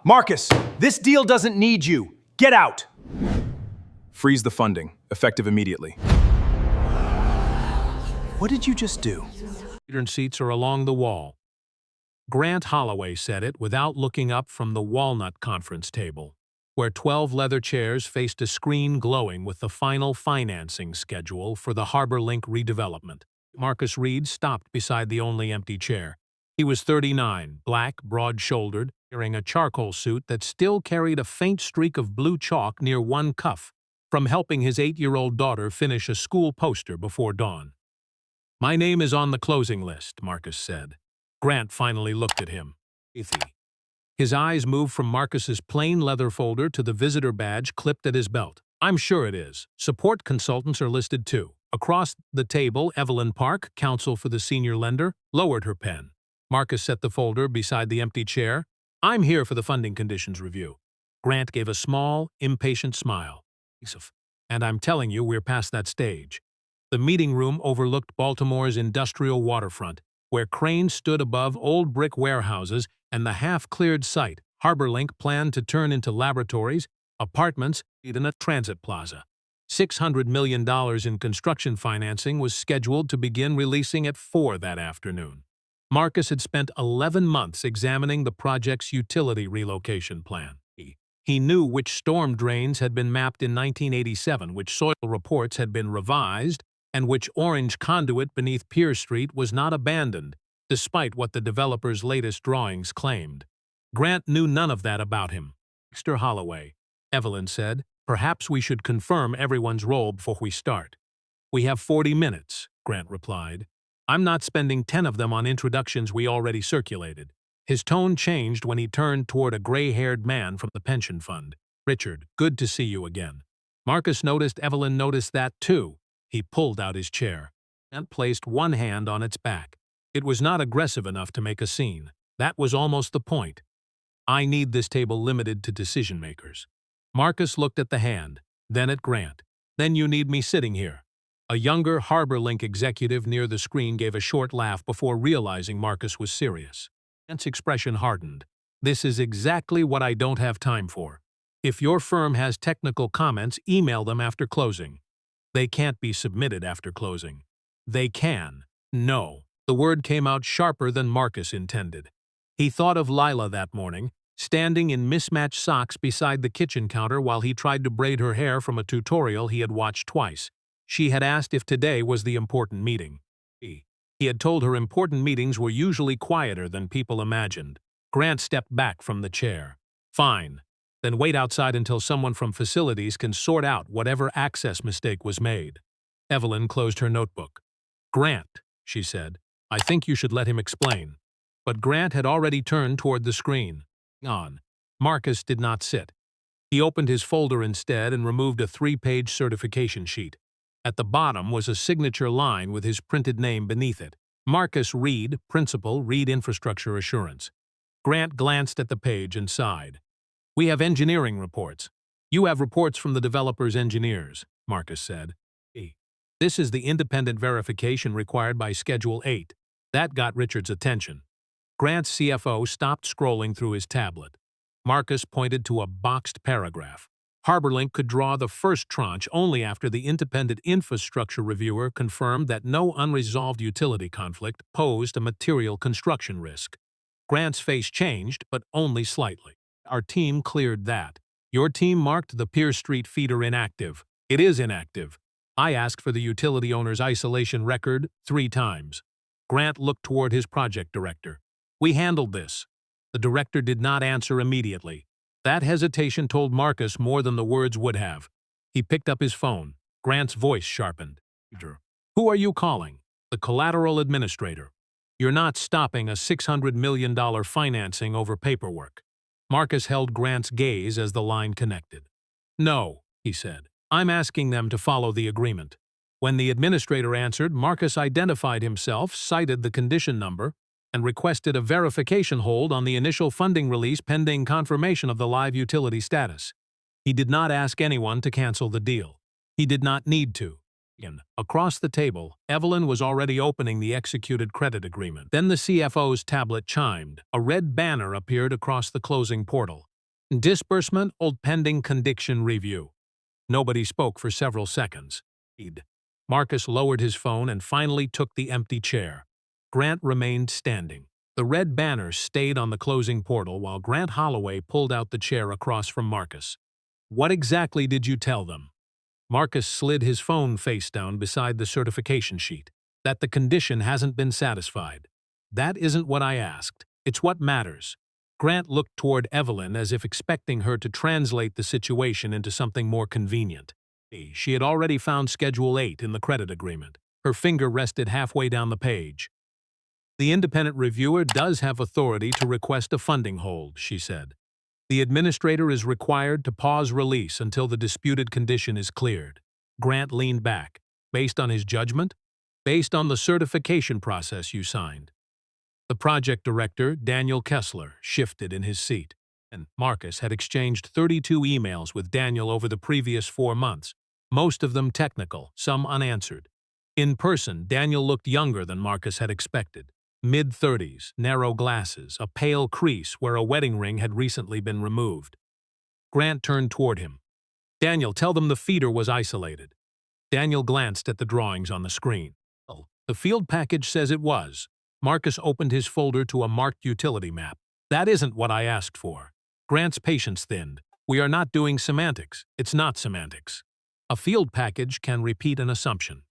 Marcus, this deal doesn't need you. Get out! Freeze the funding, effective immediately. What did you just do? Seats are along the wall. Grant Holloway said it without looking up from the walnut conference table, where 12 leather chairs faced a screen glowing with the final financing schedule for the HarborLink redevelopment. Marcus Reed stopped beside the only empty chair. He was 39, black, broad-shouldered, wearing a charcoal suit that still carried a faint streak of blue chalk near one cuff, from helping his 8-year-old daughter finish a school poster before dawn. "My name is on the closing list," Marcus said. Grant finally looked at him. His eyes moved from Marcus's plain leather folder to the visitor badge clipped at his belt. "I'm sure it is. Support consultants are listed too." Across the table, Evelyn Park, counsel for the senior lender, lowered her pen. Marcus set the folder beside the empty chair. "I'm here for the funding conditions review." Grant gave a small, impatient smile. "And I'm telling you, we're past that stage." The meeting room overlooked Baltimore's industrial waterfront, where cranes stood above old brick warehouses and the half-cleared site HarborLink planned to turn into laboratories, apartments, and a transit plaza. $600 million in construction financing was scheduled to begin releasing at 4 that afternoon. Marcus had spent 11 months examining the project's utility relocation plan. He knew which storm drains had been mapped in 1987, which soil reports had been revised, and which orange conduit beneath Pier Street was not abandoned, despite what the developer's latest drawings claimed. Grant knew none of that about him. "Mr. Holloway," Evelyn said, "perhaps we should confirm everyone's role before we start." "We have 40 minutes," Grant replied. "I'm not spending 10 of them on introductions we already circulated." His tone changed when he turned toward a gray-haired man from the pension fund. "Richard, good to see you again." Marcus noticed Evelyn noticed that too. He pulled out his chair and placed one hand on its back. It was not aggressive enough to make a scene. That was almost the point. "I need this table limited to decision-makers." Marcus looked at the hand, then at Grant. "Then you need me sitting here." A younger HarborLink executive near the screen gave a short laugh before realizing Marcus was serious. Grant's expression hardened. "This is exactly what I don't have time for. If your firm has technical comments, email them after closing." "They can't be submitted after closing." "They can." "No." The word came out sharper than Marcus intended. He thought of Lila that morning, standing in mismatched socks beside the kitchen counter while he tried to braid her hair from a tutorial he had watched twice. She had asked if today was the important meeting. He had told her important meetings were usually quieter than people imagined. Grant stepped back from the chair. "Fine. Then wait outside until someone from facilities can sort out whatever access mistake was made." Evelyn closed her notebook. "Grant," she said, "I think you should let him explain." But Grant had already turned toward the screen. Marcus did not sit. He opened his folder instead and removed a 3-page certification sheet. At the bottom was a signature line with his printed name beneath it. "Marcus Reed, Principal, Reed Infrastructure Assurance." Grant glanced at the page and sighed. "We have engineering reports." "You have reports from the developer's engineers," Marcus said. "This is the independent verification required by Schedule 8. That got Richard's attention. Grant's CFO stopped scrolling through his tablet. Marcus pointed to a boxed paragraph. HarborLink could draw the first tranche only after the independent infrastructure reviewer confirmed that no unresolved utility conflict posed a material construction risk. Grant's face changed, but only slightly. "Our team cleared that. Your team marked the Pier Street feeder inactive. It is inactive. I asked for the utility owner's isolation record 3 times. Grant looked toward his project director. "We handled this." The director did not answer immediately. That hesitation told Marcus more than the words would have. He picked up his phone. Grant's voice sharpened. "Who are you calling?" "The collateral administrator." "You're not stopping a $600 million financing over paperwork." Marcus held Grant's gaze as the line connected. "No," he said. "I'm asking them to follow the agreement." When the administrator answered, Marcus identified himself, cited the condition number, and requested a verification hold on the initial funding release pending confirmation of the live utility status. He did not ask anyone to cancel the deal. He did not need to. Across the table, Evelyn was already opening the executed credit agreement. Then the CFO's tablet chimed. A red banner appeared across the closing portal. Disbursement old pending condition review. Nobody spoke for several seconds. Marcus lowered his phone and finally took the empty chair. Grant remained standing. The red banner stayed on the closing portal while Grant Holloway pulled out the chair across from Marcus. What exactly did you tell them? Marcus slid his phone face down beside the certification sheet. That the condition hasn't been satisfied. That isn't what I asked. It's what matters. Grant looked toward Evelyn as if expecting her to translate the situation into something more convenient. She had already found Schedule 8 in the credit agreement. Her finger rested halfway down the page. The independent reviewer does have authority to request a funding hold, she said. The administrator is required to pause release until the disputed condition is cleared. Grant leaned back. Based on his judgment? Based on the certification process you signed. The project director, Daniel Kessler, shifted in his seat, and Marcus had exchanged 32 emails with Daniel over the previous 4 months, most of them technical, some unanswered. In person, Daniel looked younger than Marcus had expected. Mid-30s, narrow glasses, a pale crease where a wedding ring had recently been removed. Grant turned toward him. Daniel, tell them the feeder was isolated. Daniel glanced at the drawings on the screen. The field package says it was. Marcus opened his folder to a marked utility map. That isn't what I asked for. Grant's patience thinned. We are not doing semantics. It's not semantics. A field package can repeat an assumption.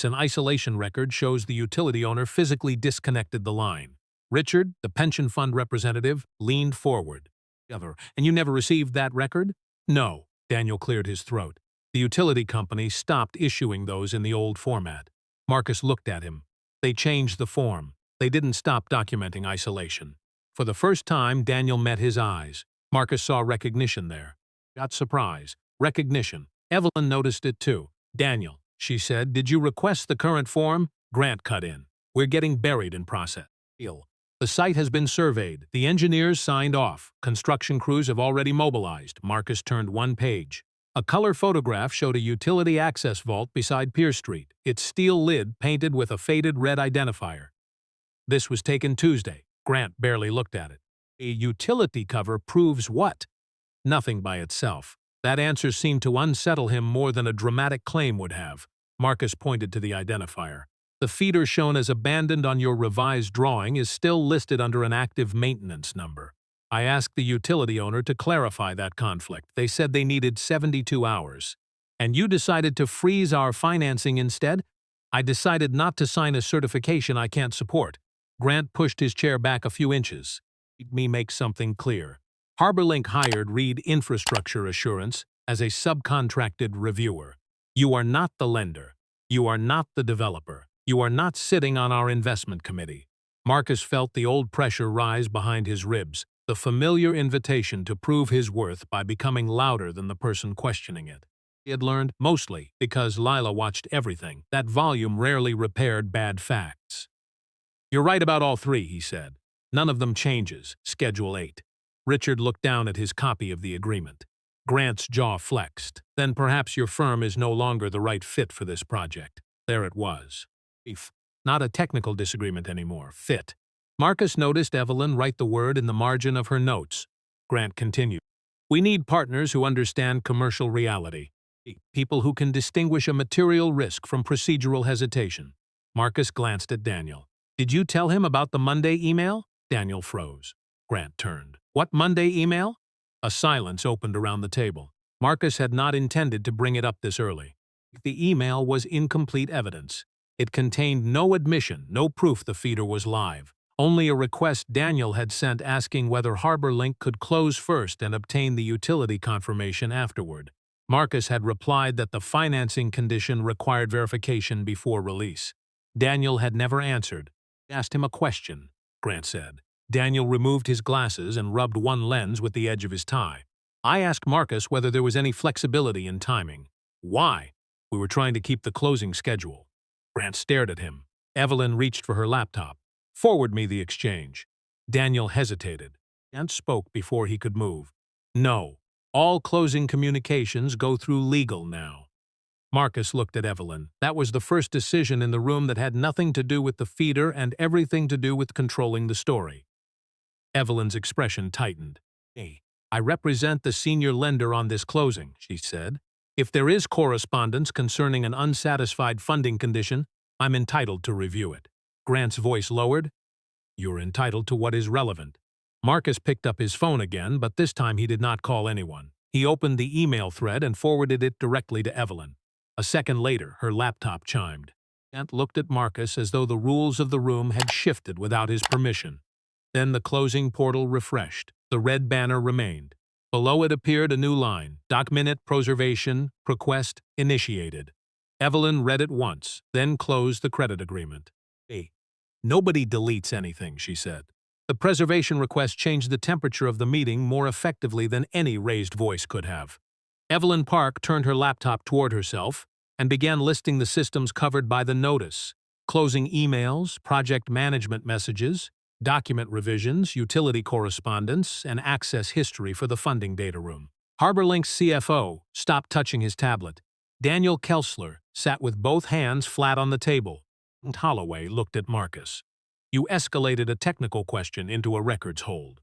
An isolation record shows the utility owner physically disconnected the line. Richard, the pension fund representative, leaned forward. And you never received that record? No. Daniel cleared his throat. The utility company stopped issuing those in the old format. Marcus looked at him. They changed the form. They didn't stop documenting isolation. For the first time, Daniel met his eyes. Marcus saw recognition there. Got surprise. Recognition. Evelyn noticed it too. Daniel, she said, did you request the current form? Grant cut in. We're getting buried in process. The site has been surveyed. The engineers signed off. Construction crews have already mobilized. Marcus turned one page. A color photograph showed a utility access vault beside Pierce Street, its steel lid painted with a faded red identifier. This was taken Tuesday. Grant barely looked at it. A utility cover proves what? Nothing by itself. That answer seemed to unsettle him more than a dramatic claim would have. Marcus pointed to the identifier. The feeder shown as abandoned on your revised drawing is still listed under an active maintenance number. I asked the utility owner to clarify that conflict. They said they needed 72 hours. And you decided to freeze our financing instead? I decided not to sign a certification I can't support. Grant pushed his chair back a few inches. Let me make something clear. HarborLink hired Reed Infrastructure Assurance as a subcontracted reviewer. You are not the lender. You are not the developer. You are not sitting on our investment committee. Marcus felt the old pressure rise behind his ribs, the familiar invitation to prove his worth by becoming louder than the person questioning it. He had learned, mostly because Lila watched everything, that volume rarely repaired bad facts. You're right about all three, he said. None of them changes. Schedule 8. Richard looked down at his copy of the agreement. Grant's jaw flexed. Then perhaps your firm is no longer the right fit for this project. There it was. Not a technical disagreement anymore. Fit. Marcus noticed Evelyn write the word in the margin of her notes. Grant continued. We need partners who understand commercial reality. People who can distinguish a material risk from procedural hesitation. Marcus glanced at Daniel. Did you tell him about the Monday email? Daniel froze. Grant turned. What Monday email? A silence opened around the table. Marcus had not intended to bring it up this early. The email was incomplete evidence. It contained no admission, no proof the feeder was live. Only a request Daniel had sent asking whether HarborLink could close first and obtain the utility confirmation afterward. Marcus had replied that the financing condition required verification before release. Daniel had never answered. Asked him a question, Grant said. Daniel removed his glasses and rubbed one lens with the edge of his tie. I asked Marcus whether there was any flexibility in timing. Why? We were trying to keep the closing schedule. Grant stared at him. Evelyn reached for her laptop. Forward me the exchange. Daniel hesitated. Grant spoke before he could move. No. All closing communications go through legal now. Marcus looked at Evelyn. That was the first decision in the room that had nothing to do with the feeder and everything to do with controlling the story. Evelyn's expression tightened. Hey, I represent the senior lender on this closing, she said. If there is correspondence concerning an unsatisfied funding condition, I'm entitled to review it. Grant's voice lowered. You're entitled to what is relevant. Marcus picked up his phone again, but this time he did not call anyone. He opened the email thread and forwarded it directly to Evelyn. A second later, her laptop chimed. Grant looked at Marcus as though the rules of the room had shifted without his permission. Then the closing portal refreshed. The red banner remained. Below it appeared a new line, Document Preservation, Request Initiated. Evelyn read it once, then closed the credit agreement. Hey, nobody deletes anything, she said. The preservation request changed the temperature of the meeting more effectively than any raised voice could have. Evelyn Park turned her laptop toward herself and began listing the systems covered by the notice: closing emails, project management messages, document revisions, utility correspondence, and access history for the funding data room. HarborLink's CFO stopped touching his tablet. Daniel Kelsler sat with both hands flat on the table. Holloway looked at Marcus. You escalated a technical question into a records hold.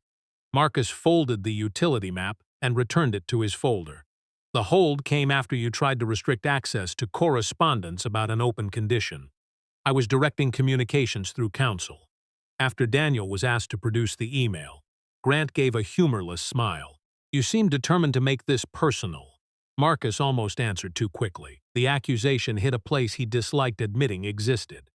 Marcus folded the utility map and returned it to his folder. The hold came after you tried to restrict access to correspondence about an open condition. I was directing communications through counsel. After Daniel was asked to produce the email, Grant gave a humorless smile. You seem determined to make this personal. Marcus almost answered too quickly. The accusation hit a place he disliked admitting existed.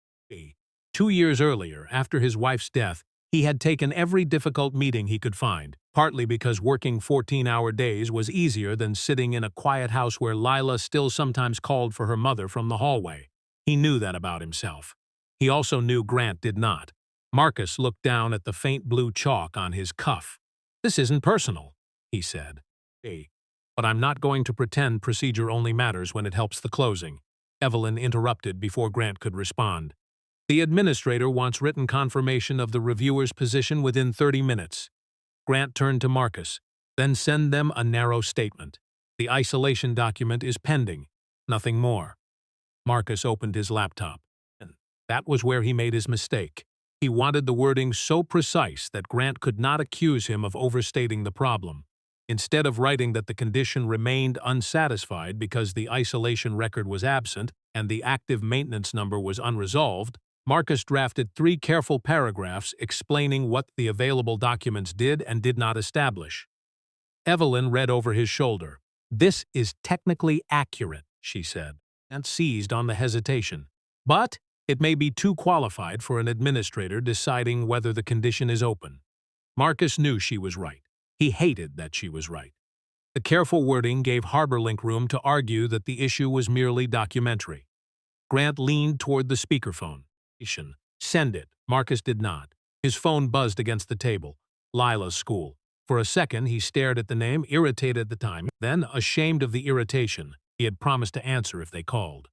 2 years earlier, after his wife's death, he had taken every difficult meeting he could find, partly because working 14-hour days was easier than sitting in a quiet house where Lila still sometimes called for her mother from the hallway. He knew that about himself. He also knew Grant did not. Marcus looked down at the faint blue chalk on his cuff. This isn't personal, he said. But I'm not going to pretend procedure only matters when it helps the closing. Evelyn interrupted before Grant could respond. The administrator wants written confirmation of the reviewer's position within 30 minutes. Grant turned to Marcus. Then send them a narrow statement. The isolation document is pending. Nothing more. Marcus opened his laptop. And that was where he made his mistake. He wanted the wording so precise that Grant could not accuse him of overstating the problem. Instead of writing that the condition remained unsatisfied because the isolation record was absent and the active maintenance number was unresolved, Marcus drafted 3 careful paragraphs explaining what the available documents did and did not establish. Evelyn read over his shoulder. This is technically accurate, she said, and seized on the hesitation. But it may be too qualified for an administrator deciding whether the condition is open. Marcus knew she was right. He hated that she was right. The careful wording gave HarborLink room to argue that the issue was merely documentary. Grant leaned toward the speakerphone. Send it. Marcus did not. His phone buzzed against the table. Lila's school. For a second, he stared at the name, irritated at the time. Then, ashamed of the irritation, he had promised to answer if they called.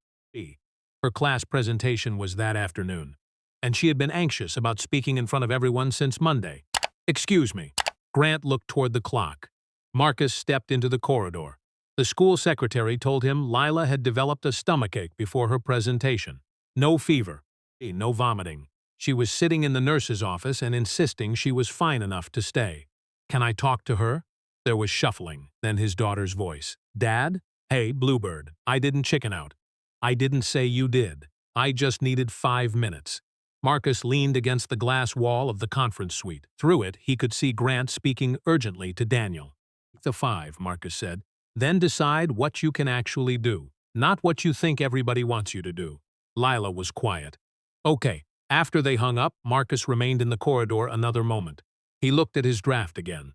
Her class presentation was that afternoon, and she had been anxious about speaking in front of everyone since Monday. Excuse me. Grant looked toward the clock. Marcus stepped into the corridor. The school secretary told him Lila had developed a stomachache before her presentation. No fever. No vomiting. She was sitting in the nurse's office and insisting she was fine enough to stay. Can I talk to her? There was shuffling, then his daughter's voice. Dad? Hey, Bluebird, I didn't chicken out. I didn't say you did. I just needed 5 minutes. Marcus leaned against the glass wall of the conference suite. Through it, he could see Grant speaking urgently to Daniel. The 5, Marcus said. Then decide what you can actually do, not what you think everybody wants you to do. Lila was quiet. Okay. After they hung up, Marcus remained in the corridor another moment. He looked at his draft again.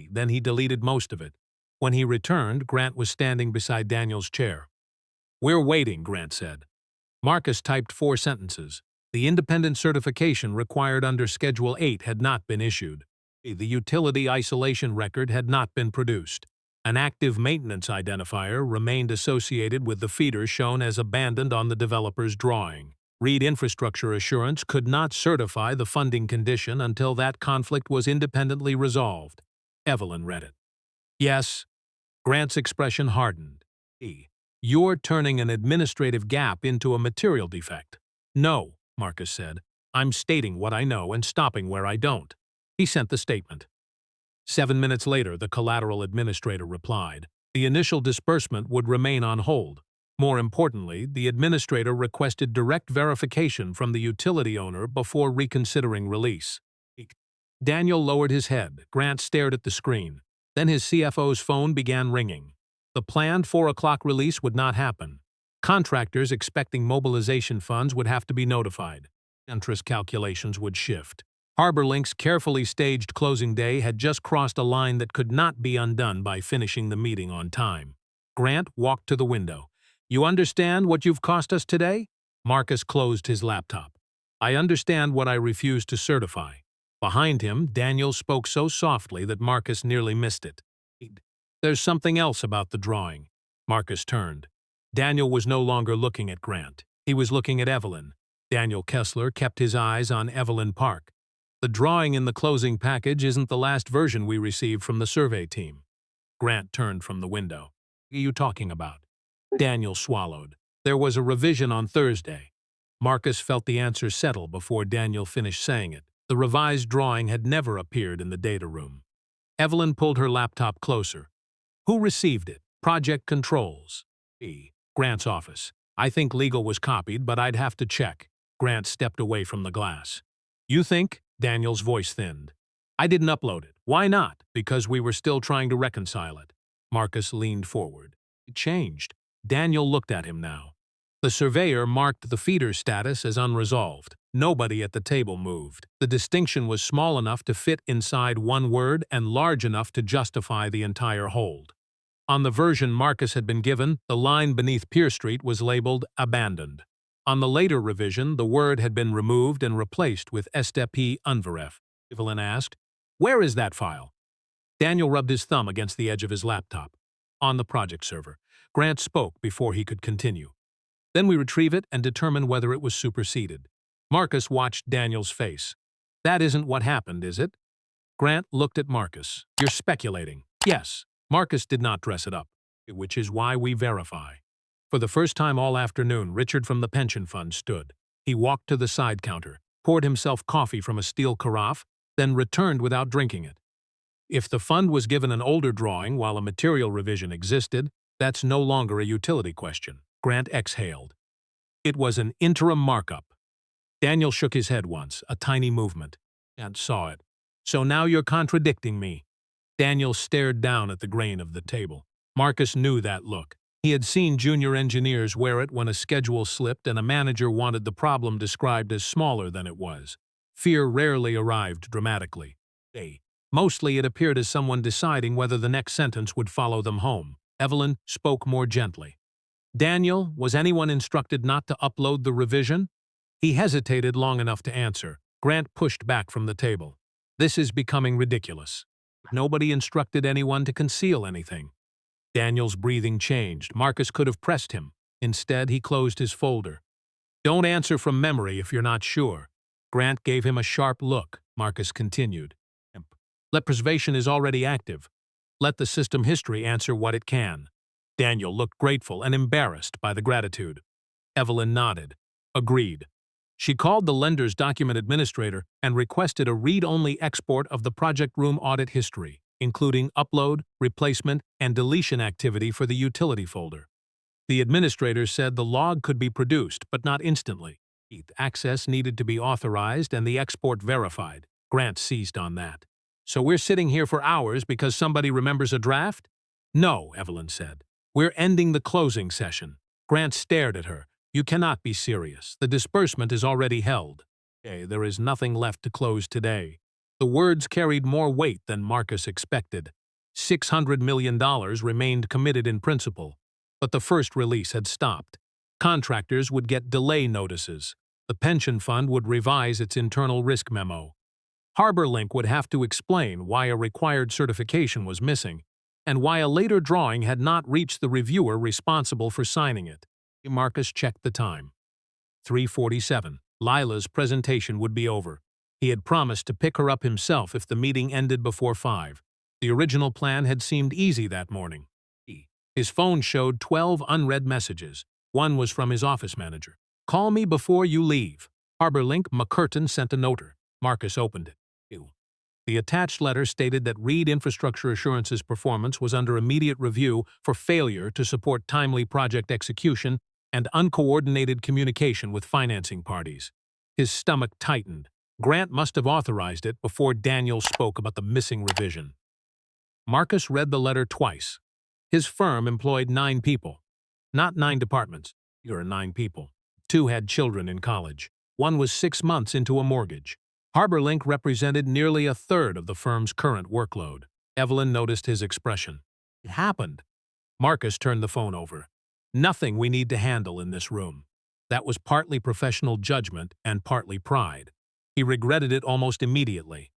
Then he deleted most of it. When he returned, Grant was standing beside Daniel's chair. We're waiting, Grant said. Marcus typed 4 sentences. The independent certification required under Schedule 8 had not been issued. The utility isolation record had not been produced. An active maintenance identifier remained associated with the feeder shown as abandoned on the developer's drawing. Reed Infrastructure Assurance could not certify the funding condition until that conflict was independently resolved. Evelyn read it. Yes. Grant's expression hardened. You're turning an administrative gap into a material defect. No, Marcus said. I'm stating what I know and stopping where I don't. He sent the statement. 7 minutes later, the collateral administrator replied. The initial disbursement would remain on hold. More importantly, the administrator requested direct verification from the utility owner before reconsidering release. Daniel lowered his head. Grant stared at the screen. Then his CFO's phone began ringing. The planned 4 o'clock release would not happen. Contractors expecting mobilization funds would have to be notified. Interest calculations would shift. HarborLink's carefully staged closing day had just crossed a line that could not be undone by finishing the meeting on time. Grant walked to the window. "You understand what you've cost us today?" Marcus closed his laptop. "I understand what I refuse to certify." Behind him, Daniel spoke so softly that Marcus nearly missed it. "There's something else about the drawing." Marcus turned. Daniel was no longer looking at Grant. He was looking at Evelyn. Daniel Kessler kept his eyes on Evelyn Park. "The drawing in the closing package isn't the last version we received from the survey team." Grant turned from the window. "What are you talking about?" Daniel swallowed. "There was a revision on Thursday." Marcus felt the answer settle before Daniel finished saying it. The revised drawing had never appeared in the data room. Evelyn pulled her laptop closer. "Who received it?" "Project Controls." Grant's office. "I think legal was copied, but I'd have to check." Grant stepped away from the glass. "You think?" Daniel's voice thinned. "I didn't upload it." "Why not?" "Because we were still trying to reconcile it." Marcus leaned forward. "It changed." Daniel looked at him now. The surveyor marked the feeder's status as unresolved. Nobody at the table moved. The distinction was small enough to fit inside one word and large enough to justify the entire hold. On the version Marcus had been given, the line beneath Pier Street was labeled abandoned. On the later revision, the word had been removed and replaced with STP unveref. Evelyn asked, "Where is that file?" Daniel rubbed his thumb against the edge of his laptop. "On the project server." Grant spoke before he could continue. "Then we retrieve it and determine whether it was superseded." Marcus watched Daniel's face. "That isn't what happened, is it?" Grant looked at Marcus. "You're speculating." "Yes." Marcus did not dress it up, "which is why we verify." For the first time all afternoon, Richard from the pension fund stood. He walked to the side counter, poured himself coffee from a steel carafe, then returned without drinking it. If the fund was given an older drawing while a material revision existed, that's no longer a utility question. Grant exhaled. It was an interim markup. Daniel shook his head once, a tiny movement, and saw it. "So now you're contradicting me." Daniel stared down at the grain of the table. Marcus knew that look. He had seen junior engineers wear it when a schedule slipped and a manager wanted the problem described as smaller than it was. Fear rarely arrived dramatically. Mostly it appeared as someone deciding whether the next sentence would follow them home. Evelyn spoke more gently. "Daniel, was anyone instructed not to upload the revision?" He hesitated long enough to answer. Grant pushed back from the table. "This is becoming ridiculous. Nobody instructed anyone to conceal anything." Daniel's breathing changed. Marcus could have pressed him. Instead, he closed his folder. "Don't answer from memory if you're not sure." Grant gave him a sharp look. Marcus continued. "Let preservation is already active. Let the system history answer what it can." Daniel looked grateful and embarrassed by the gratitude. Evelyn nodded. "Agreed." She called the lender's document administrator and requested a read-only export of the project room audit history, including upload, replacement, and deletion activity for the utility folder. The administrator said the log could be produced, but not instantly. Access needed to be authorized and the export verified. Grant seized on that. "So we're sitting here for hours because somebody remembers a draft?" "No," Evelyn said. "We're ending the closing session." Grant stared at her. "You cannot be serious. The disbursement is already held." There is nothing left to close today." The words carried more weight than Marcus expected. $600 million remained committed in principle, but the first release had stopped. Contractors would get delay notices. The pension fund would revise its internal risk memo. HarborLink would have to explain why a required certification was missing, and why a later drawing had not reached the reviewer responsible for signing it. Marcus checked the time. 3:47. Lila's presentation would be over. He had promised to pick her up himself if the meeting ended before 5. The original plan had seemed easy that morning. His phone showed 12 unread messages. One was from his office manager. "Call me before you leave." HarborLink McCurtain sent a noter. Marcus opened it. The attached letter stated that Reed Infrastructure Assurance's performance was under immediate review for failure to support timely project execution and uncoordinated communication with financing parties. His stomach tightened. Grant must have authorized it before Daniel spoke about the missing revision. Marcus read the letter twice. His firm employed 9 people. Not 9 departments. There are 9 people. 2 had children in college. 1 was 6 months into a mortgage. HarborLink represented nearly a third of the firm's current workload. Evelyn noticed his expression. It happened. Marcus turned the phone over. Nothing we need to handle in this room. That was partly professional judgment and partly pride. He regretted it almost immediately.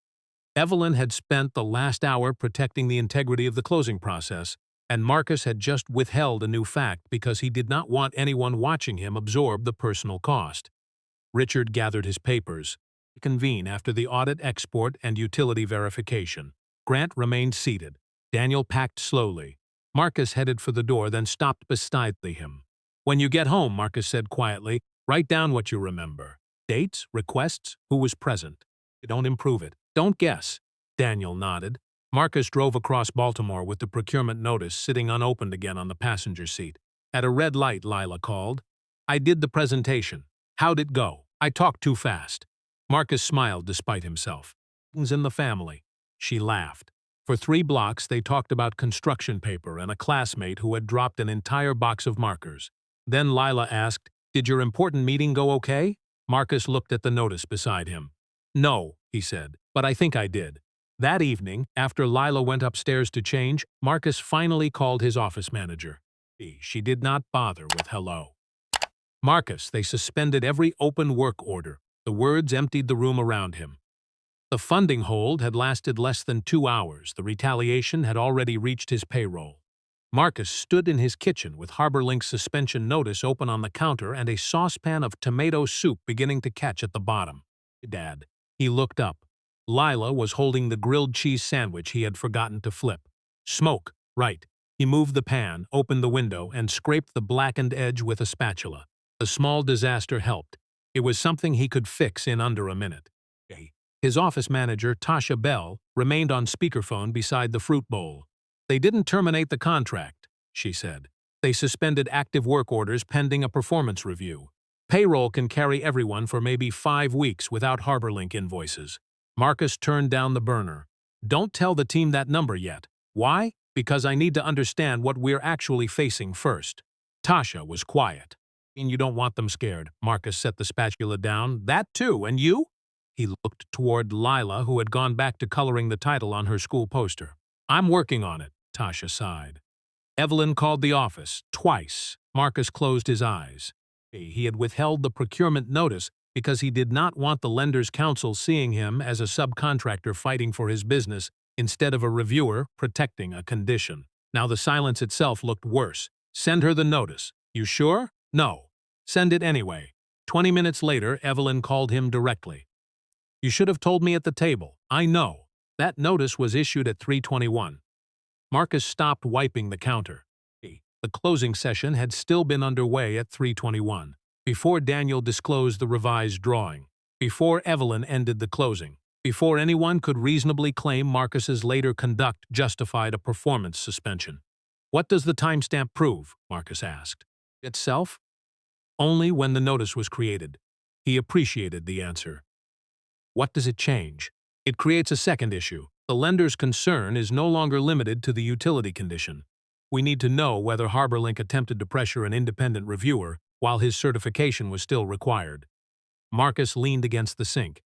Evelyn had spent the last hour protecting the integrity of the closing process, and Marcus had just withheld a new fact because he did not want anyone watching him absorb the personal cost. Richard gathered his papers to convene after the audit export and utility verification. Grant remained seated. Daniel packed slowly. Marcus headed for the door, then stopped beside him. "When you get home," Marcus said quietly, "write down what you remember. Dates, requests, who was present. Don't improve it. Don't guess." Daniel nodded. Marcus drove across Baltimore with the procurement notice sitting unopened again on the passenger seat. At a red light, Lila called. "I did the presentation. How'd it go? I talked too fast." Marcus smiled despite himself. "Things in the family." She laughed. For 3 blocks, they talked about construction paper and a classmate who had dropped an entire box of markers. Then Lila asked, "Did your important meeting go okay?" Marcus looked at the notice beside him. "No," he said, "but I think I did." That evening, after Lila went upstairs to change, Marcus finally called his office manager. She did not bother with hello. "Marcus, they suspended every open work order." The words emptied the room around him. The funding hold had lasted less than 2 hours. The retaliation had already reached his payroll. Marcus stood in his kitchen with HarborLink's suspension notice open on the counter and a saucepan of tomato soup beginning to catch at the bottom. "Dad." He looked up. Lila was holding the grilled cheese sandwich he had forgotten to flip. "Smoke, right." He moved the pan, opened the window, and scraped the blackened edge with a spatula. The small disaster helped. It was something he could fix in under a minute. His office manager, Tasha Bell, remained on speakerphone beside the fruit bowl. "They didn't terminate the contract," she said. "They suspended active work orders pending a performance review. Payroll can carry everyone for maybe 5 weeks without HarborLink invoices." Marcus turned down the burner. "Don't tell the team that number yet." "Why?" "Because I need to understand what we're actually facing first." Tasha was quiet. "And you don't want them scared." Marcus set the spatula down. "That too, and you?" He looked toward Lila, who had gone back to coloring the title on her school poster. "I'm working on it," Tasha sighed. Evelyn called the office, twice. Marcus closed his eyes. He had withheld the procurement notice because he did not want the lender's counsel seeing him as a subcontractor fighting for his business instead of a reviewer protecting a condition. Now the silence itself looked worse. "Send her the notice." "You sure?" "No." "Send it anyway." 20 minutes later, Evelyn called him directly. "You should have told me at the table." "I know. That notice was issued at 3:21. Marcus stopped wiping the counter. The closing session had still been underway at 3:21, before Daniel disclosed the revised drawing, before Evelyn ended the closing, before anyone could reasonably claim Marcus's later conduct justified a performance suspension. "What does the timestamp prove?" Marcus asked. "Itself?" "Only when the notice was created." He appreciated the answer. "What does it change?" "It creates a second issue. The lender's concern is no longer limited to the utility condition. We need to know whether HarborLink attempted to pressure an independent reviewer while his certification was still required." Marcus leaned against the sink.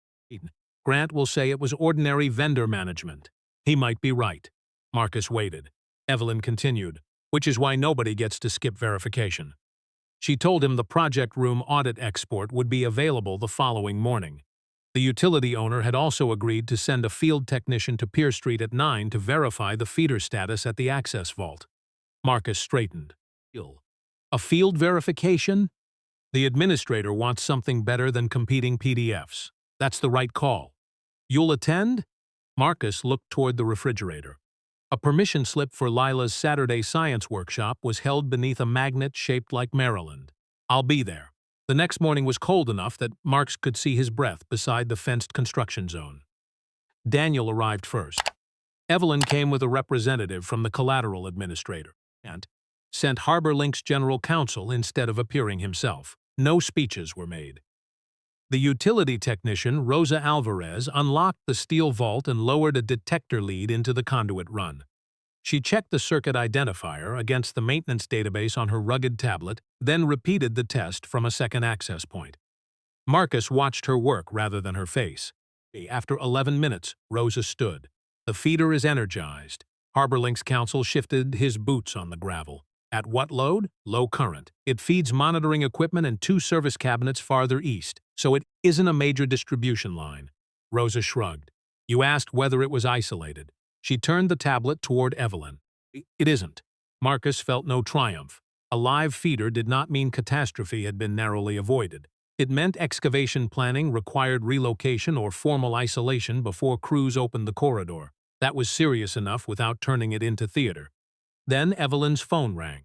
"Grant will say it was ordinary vendor management." He might be right. Marcus waited. Evelyn continued, "Which is why nobody gets to skip verification." She told him the project room audit export would be available the following morning. The utility owner had also agreed to send a field technician to Pier Street at 9 to verify the feeder status at the access vault. Marcus straightened. "A field verification?" "The administrator wants something better than competing PDFs. That's the right call." "You'll attend?" Marcus looked toward the refrigerator. A permission slip for Lila's Saturday science workshop was held beneath a magnet shaped like Maryland. "I'll be there." The next morning was cold enough that Marcus could see his breath beside the fenced construction zone. Daniel arrived first. Evelyn came with a representative from the collateral administrator and sent HarborLink's general counsel instead of appearing himself. No speeches were made. The utility technician, Rosa Alvarez, unlocked the steel vault and lowered a detector lead into the conduit run. She checked the circuit identifier against the maintenance database on her rugged tablet, then repeated the test from a second access point. Marcus watched her work rather than her face. After 11 minutes, Rosa stood. The feeder is energized. HarborLink's counsel shifted his boots on the gravel. At what load? Low current. It feeds monitoring equipment and 2 service cabinets farther east, so it isn't a major distribution line. Rosa shrugged. You asked whether it was isolated. She turned the tablet toward Evelyn. It isn't. Marcus felt no triumph. A live feeder did not mean catastrophe had been narrowly avoided. It meant excavation planning required relocation or formal isolation before crews opened the corridor. That was serious enough without turning it into theater. Then Evelyn's phone rang.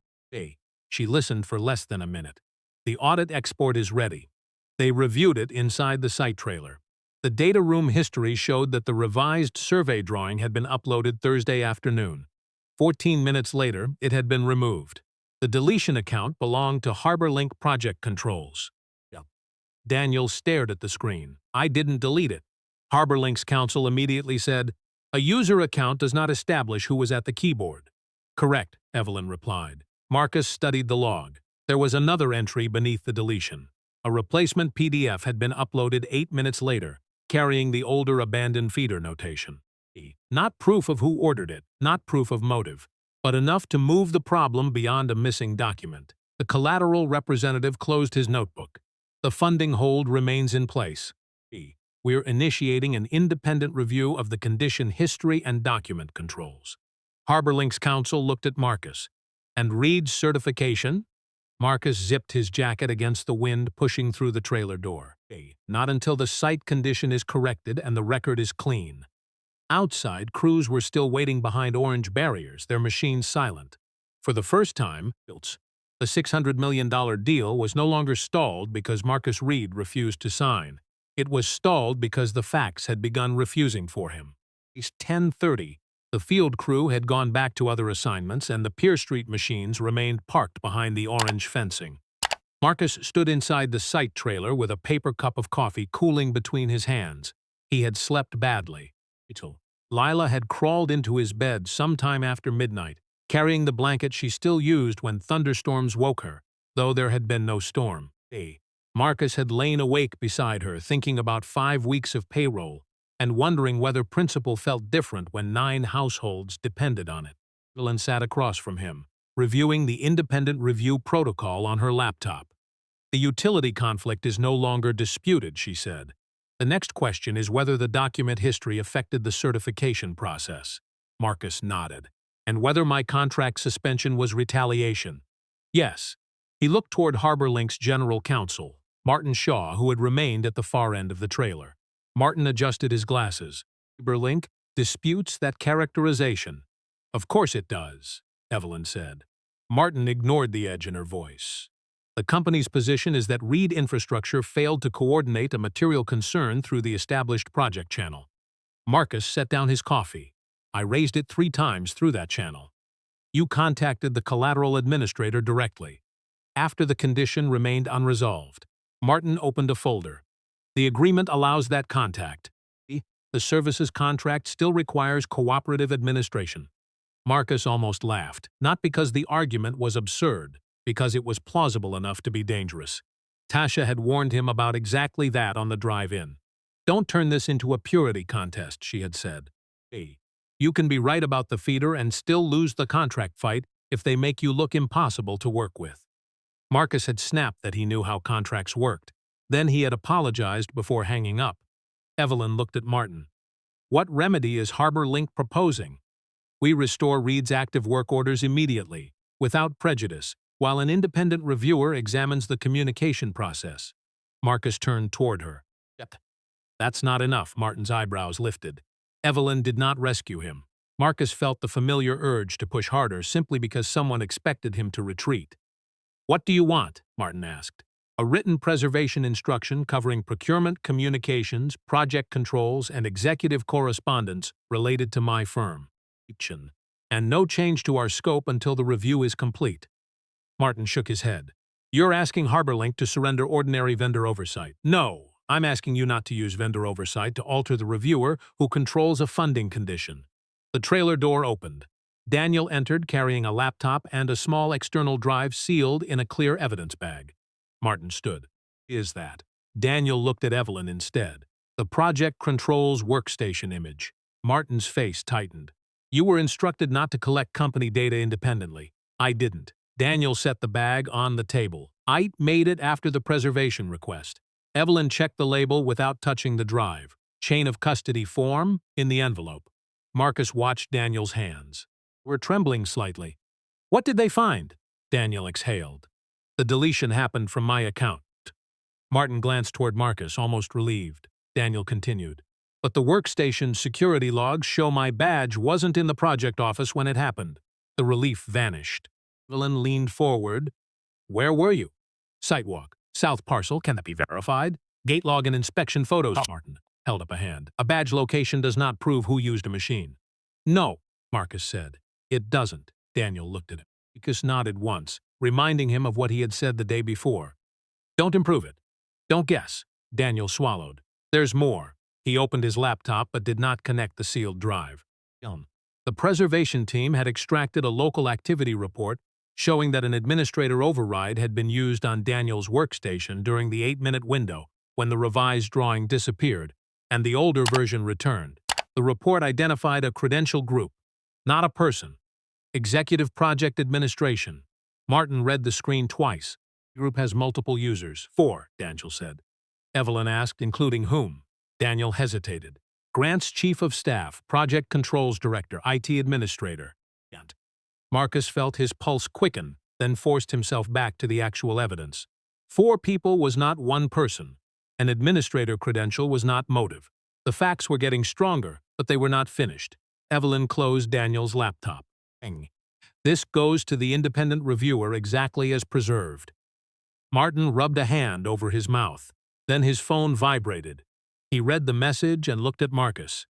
She listened for less than a minute. The audit export is ready. They reviewed it inside the site trailer. The data room history showed that the revised survey drawing had been uploaded Thursday afternoon. 14 minutes later, it had been removed. The deletion account belonged to HarborLink project controls. Daniel stared at the screen. I didn't delete it. HarborLink's counsel immediately said, a user account does not establish who was at the keyboard. Correct, Evelyn replied. Marcus studied the log. There was another entry beneath the deletion. A replacement PDF had been uploaded 8 minutes later, carrying the older abandoned feeder notation. Not proof of who ordered it, not proof of motive, but enough to move the problem beyond a missing document. The collateral representative closed his notebook. The funding hold remains in place. We're initiating an independent review of the condition history and document controls. HarborLink's counsel looked at Marcus. And Reed's certification? Marcus zipped his jacket against the wind, pushing through the trailer door. Not until the site condition is corrected and the record is clean. Outside, crews were still waiting behind orange barriers, their machines silent. For the first time, the $600 million deal was no longer stalled because Marcus Reed refused to sign. It was stalled because the facts had begun refusing for him. It's 10:30. The field crew had gone back to other assignments, and the Pier Street machines remained parked behind the orange fencing. Marcus stood inside the site trailer with a paper cup of coffee cooling between his hands. He had slept badly. Lila had crawled into his bed sometime after midnight, carrying the blanket she still used when thunderstorms woke her, though there had been no storm. Marcus had lain awake beside her, thinking about 5 weeks of payroll, and wondering whether principal felt different when 9 households depended on it. Evelyn sat across from him, reviewing the independent review protocol on her laptop. The utility conflict is no longer disputed, she said. The next question is whether the document history affected the certification process. Marcus nodded. And whether my contract suspension was retaliation. Yes. He looked toward HarborLink's general counsel, Martin Shaw, who had remained at the far end of the trailer. Martin adjusted his glasses. HarborLink disputes that characterization. Of course it does, Evelyn said. Martin ignored the edge in her voice. The company's position is that Reed Infrastructure failed to coordinate a material concern through the established project channel. Marcus set down his coffee. I raised it 3 times through that channel. You contacted the collateral administrator directly. After the condition remained unresolved, Martin opened a folder. The agreement allows that contact. The services contract still requires cooperative administration. Marcus almost laughed, not because the argument was absurd, because it was plausible enough to be dangerous. Tasha had warned him about exactly that on the drive-in. Don't turn this into a purity contest, she had said. You can be right about the feeder and still lose the contract fight if they make you look impossible to work with. Marcus had snapped that he knew how contracts worked. Then he had apologized before hanging up. Evelyn looked at Martin. What remedy is HarborLink proposing? We restore Reed's active work orders immediately, without prejudice, while an independent reviewer examines the communication process. Marcus turned toward her. That's not enough, Martin's eyebrows lifted. Evelyn did not rescue him. Marcus felt the familiar urge to push harder simply because someone expected him to retreat. What do you want? Martin asked. a written preservation instruction covering procurement, communications, project controls, and executive correspondence related to my firm. And no change to our scope until the review is complete. Martin shook his head. You're asking HarborLink to surrender ordinary vendor oversight. No, I'm asking you not to use vendor oversight to alter the reviewer who controls a funding condition. The trailer door opened. Daniel entered carrying a laptop and a small external drive sealed in a clear evidence bag. Martin stood. Is that? Daniel looked at Evelyn instead. The project controls workstation image. Martin's face tightened. You were instructed not to collect company data independently. I didn't. Daniel set the bag on the table. I made it after the preservation request. Evelyn checked the label without touching the drive. Chain of custody form in the envelope. Marcus watched Daniel's hands. Were trembling slightly. What did they find? Daniel exhaled. The deletion happened from my account. Martin glanced toward Marcus, almost relieved. Daniel continued. But the workstation's security logs show my badge wasn't in the project office when it happened. The relief vanished. Evelyn leaned forward. Where were you? Sidewalk. South parcel. Can that be verified? Gate log and inspection photos. Martin held up a hand. A badge location does not prove who used a machine. No, Marcus said. It doesn't. Daniel looked at him. Marcus nodded once, reminding him of what he had said the day before. Don't improve it. Don't guess. Daniel swallowed. There's more. He opened his laptop but did not connect the sealed drive. The preservation team had extracted a local activity report showing that an administrator override had been used on Daniel's workstation during the 8-minute window when the revised drawing disappeared and the older version returned. The report identified a credential group, not a person. Executive Project Administration. Martin read the screen twice. The group has multiple users. 4, Daniel said. Evelyn asked, including whom? Daniel hesitated. Grant's Chief of Staff, Project Controls Director, IT Administrator. Marcus felt his pulse quicken, then forced himself back to the actual evidence. 4 people was not one person. An administrator credential was not motive. The facts were getting stronger, but they were not finished. Evelyn closed Daniel's laptop. This goes to the independent reviewer exactly as preserved. Martin rubbed a hand over his mouth. Then his phone vibrated. He read the message and looked at Marcus.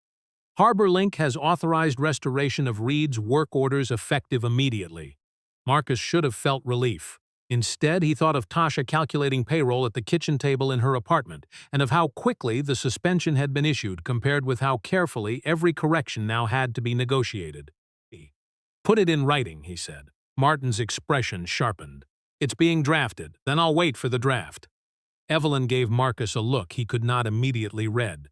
HarborLink has authorized restoration of Reed's work orders effective immediately. Marcus should have felt relief. Instead, he thought of Tasha calculating payroll at the kitchen table in her apartment and of how quickly the suspension had been issued compared with how carefully every correction now had to be negotiated. Put it in writing, he said. Martin's expression sharpened. It's being drafted, then I'll wait for the draft. Evelyn gave Marcus a look he could not immediately read.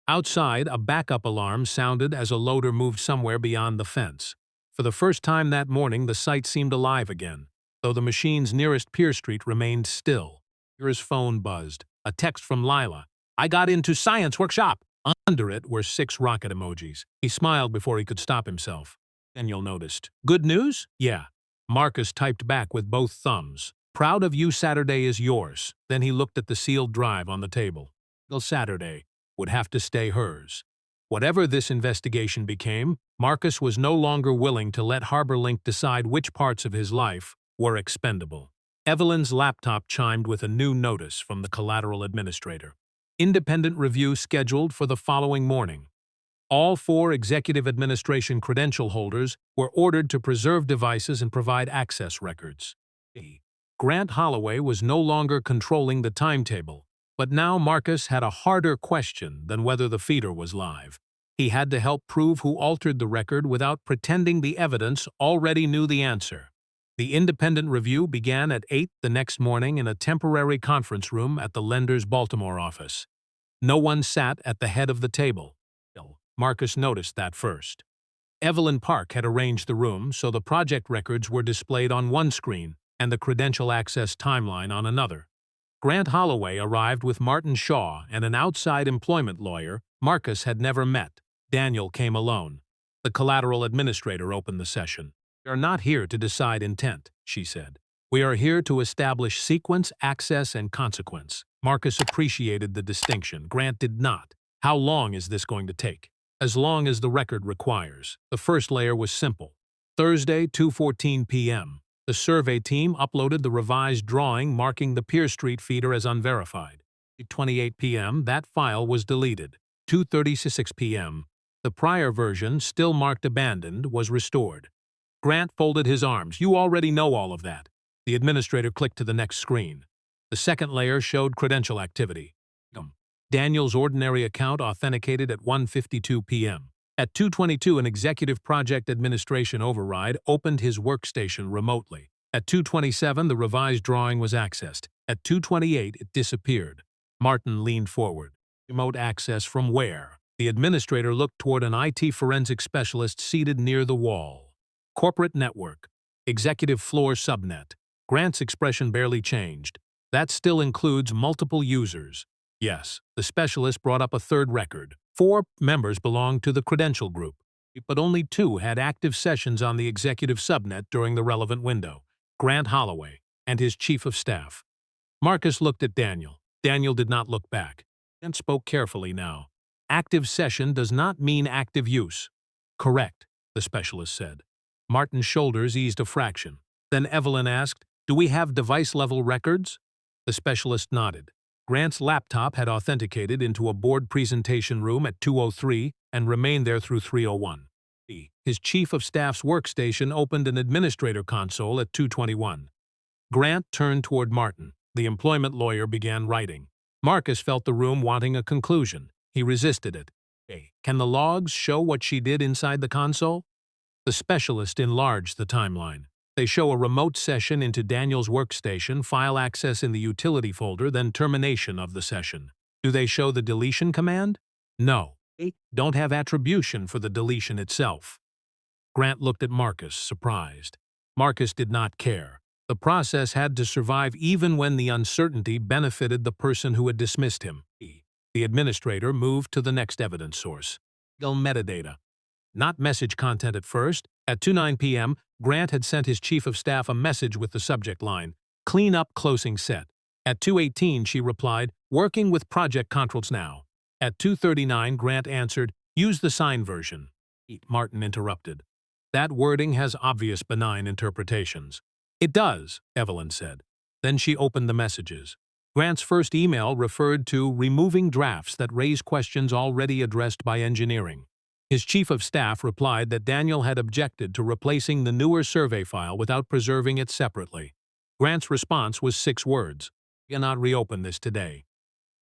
Outside, a backup alarm sounded as a loader moved somewhere beyond the fence. For the first time that morning, the site seemed alive again, though the machine's nearest Pier Street remained still. His phone buzzed. A text from Lila. I got into science workshop. Under it were 6 rocket emojis. He smiled before he could stop himself. Daniel noticed. Good news? Yeah. Marcus typed back with both thumbs. Proud of you, Saturday is yours. Then he looked at the sealed drive on the table. Till Saturday would have to stay hers. Whatever this investigation became, Marcus was no longer willing to let HarborLink decide which parts of his life were expendable. Evelyn's laptop chimed with a new notice from the collateral administrator. Independent review scheduled for the following morning. All 4 executive administration credential holders were ordered to preserve devices and provide access records. Grant Holloway was no longer controlling the timetable, but now Marcus had a harder question than whether the feeder was live. He had to help prove who altered the record without pretending the evidence already knew the answer. The independent review began at 8 the next morning in a temporary conference room at the lender's Baltimore office. No one sat at the head of the table. Marcus noticed that first. Evelyn Park had arranged the room so the project records were displayed on one screen and the credential access timeline on another. Grant Holloway arrived with Martin Shaw and an outside employment lawyer Marcus had never met. Daniel came alone. The collateral administrator opened the session. We are not here to decide intent, she said. We are here to establish sequence, access, and consequence. Marcus appreciated the distinction. Grant did not. How long is this going to take? As long as the record requires. The first layer was simple. Thursday, 2:14 p.m. The survey team uploaded the revised drawing marking the Pier Street feeder as unverified. At 28 p.m., that file was deleted. 2:36 p.m., the prior version, still marked abandoned, was restored. Grant folded his arms. You already know all of that. The administrator clicked to the next screen. The second layer showed credential activity. Daniel's ordinary account authenticated at 1:52 p.m. At 2:22, an executive project administration override opened his workstation remotely. At 2:27, the revised drawing was accessed. At 2:28, it disappeared. Martin leaned forward. Remote access from where? The administrator looked toward an IT forensic specialist seated near the wall. Corporate network. Executive floor subnet. Grant's expression barely changed. That still includes multiple users. Yes, the specialist brought up a third record. 4 members belonged to the credential group, but only 2 had active sessions on the executive subnet during the relevant window: Grant Holloway and his chief of staff. Marcus looked at Daniel. Daniel did not look back, and spoke carefully now. Active session does not mean active use. Correct, the specialist said. Martin's shoulders eased a fraction. Then Evelyn asked, "Do we have device-level records?" The specialist nodded. Grant's laptop had authenticated into a board presentation room at 2:03 and remained there through 3:01. His chief of staff's workstation opened an administrator console at 2:21. Grant turned toward Martin. The employment lawyer began writing. Marcus felt the room wanting a conclusion. He resisted it. Can the logs show what she did inside the console? The specialist enlarged the timeline. They show a remote session into Daniel's workstation, file access in the utility folder, then termination of the session. Do they show the deletion command? No. They don't have attribution for the deletion itself. Grant looked at Marcus, surprised. Marcus did not care. The process had to survive even when the uncertainty benefited the person who had dismissed him. The administrator moved to the next evidence source. Metadata. Not message content at first. At 2:09 p.m., Grant had sent his chief of staff a message with the subject line, "Clean up closing set." At 2:18, she replied, "Working with project controls now." At 2:39, Grant answered, "Use the signed version." Martin interrupted. "That wording has obvious benign interpretations." "It does," Evelyn said. Then she opened the messages. Grant's first email referred to removing drafts that raise questions already addressed by engineering. His chief of staff replied that Daniel had objected to replacing the newer survey file without preserving it separately. Grant's response was 6 words: "You cannot reopen this today."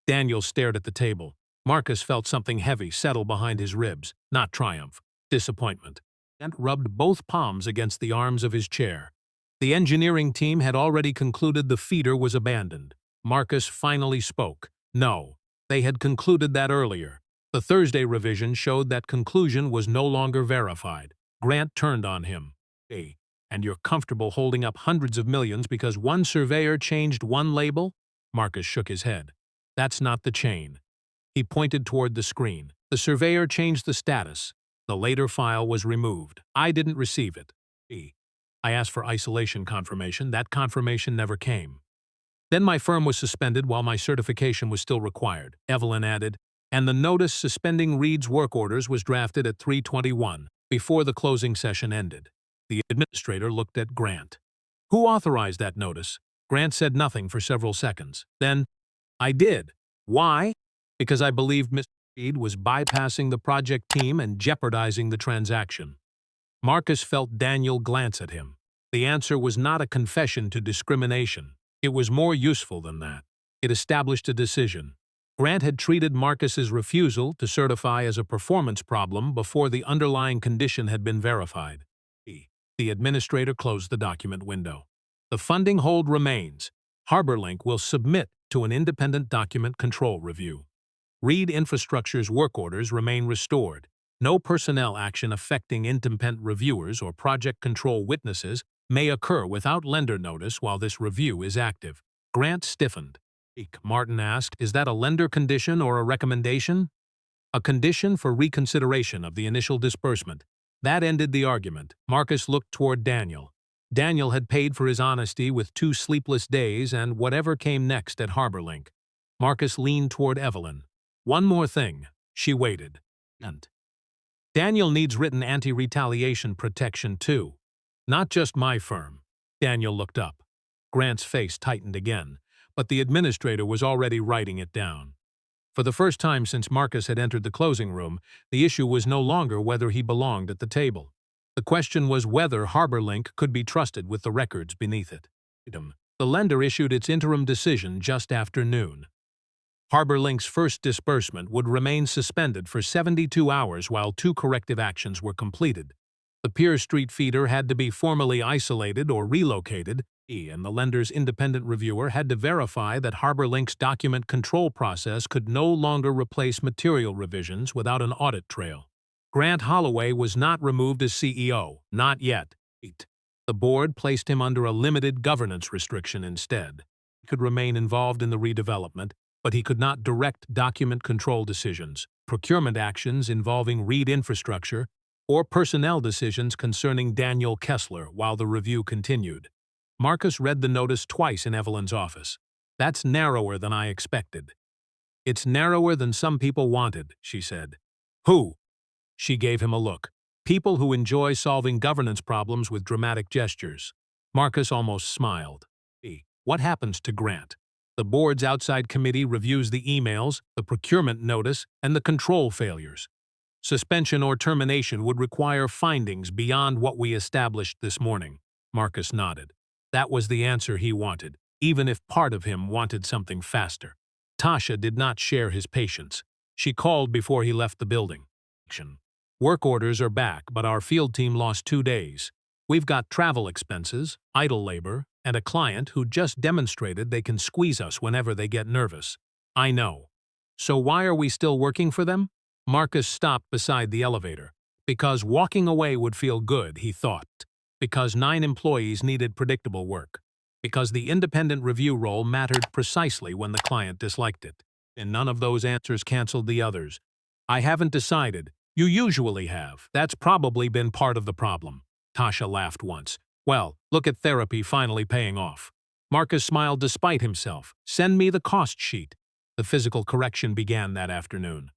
Daniel stared at the table. Marcus felt something heavy settle behind his ribs, not triumph, disappointment. Grant rubbed both palms against the arms of his chair. The engineering team had already concluded the feeder was abandoned. Marcus finally spoke. No, they had concluded that earlier. The Thursday revision showed that conclusion was no longer verified. Grant turned on him. And you're comfortable holding up hundreds of millions because one surveyor changed one label? Marcus shook his head. That's not the chain. He pointed toward the screen. The surveyor changed the status. The later file was removed. I didn't receive it. I asked for isolation confirmation. That confirmation never came. Then my firm was suspended while my certification was still required, Evelyn added, and the notice suspending Reed's work orders was drafted at 3:21, before the closing session ended. The administrator looked at Grant. Who authorized that notice? Grant said nothing for several seconds. Then, I did. Why? Because I believed Mr. Reed was bypassing the project team and jeopardizing the transaction. Marcus felt Daniel glance at him. The answer was not a confession to discrimination. It was more useful than that. It established a decision. Grant had treated Marcus's refusal to certify as a performance problem before the underlying condition had been verified. The administrator closed the document window. The funding hold remains. HarborLink will submit to an independent document control review. Reed Infrastructure's work orders remain restored. No personnel action affecting independent reviewers or project control witnesses may occur without lender notice while this review is active. Grant stiffened. Martin asked, "Is that a lender condition or a recommendation?" "A condition for reconsideration of the initial disbursement." That ended the argument. Marcus looked toward Daniel. Daniel had paid for his honesty with 2 sleepless days and whatever came next at HarborLink. Marcus leaned toward Evelyn. "One more thing." She waited. And Daniel needs written anti-retaliation protection too. Not just my firm. Daniel looked up. Grant's face tightened again, but the administrator was already writing it down. For the first time since Marcus had entered the closing room, the issue was no longer whether he belonged at the table. The question was whether HarborLink could be trusted with the records beneath it. The lender issued its interim decision just after noon. HarborLink's first disbursement would remain suspended for 72 hours while 2 corrective actions were completed. The Pier Street feeder had to be formally isolated or relocated, and the lender's independent reviewer had to verify that HarborLink's document control process could no longer replace material revisions without an audit trail. Grant Holloway was not removed as CEO, not yet. The board placed him under a limited governance restriction instead. He could remain involved in the redevelopment, but he could not direct document control decisions, procurement actions involving Reed infrastructure, or personnel decisions concerning Daniel Kessler while the review continued. Marcus read the notice twice in Evelyn's office. "That's narrower than I expected." "It's narrower than some people wanted," she said. "Who?" She gave him a look. "People who enjoy solving governance problems with dramatic gestures." Marcus almost smiled. What happens to Grant? The board's outside committee reviews the emails, the procurement notice, and the control failures. Suspension or termination would require findings beyond what we established this morning. Marcus nodded. That was the answer he wanted, even if part of him wanted something faster. Tasha did not share his patience. She called before he left the building. "Work orders are back, but our field team lost 2 days. We've got travel expenses, idle labor, and a client who just demonstrated they can squeeze us whenever they get nervous." "I know. So why are we still working for them?" Marcus stopped beside the elevator. Because walking away would feel good, he thought. Because 9 employees needed predictable work. Because the independent review role mattered precisely when the client disliked it. And none of those answers canceled the others. "I haven't decided. You usually have. That's probably been part of the problem." Tasha laughed once. "Well, look at therapy finally paying off." Marcus smiled despite himself. "Send me the cost sheet." The physical correction began that afternoon.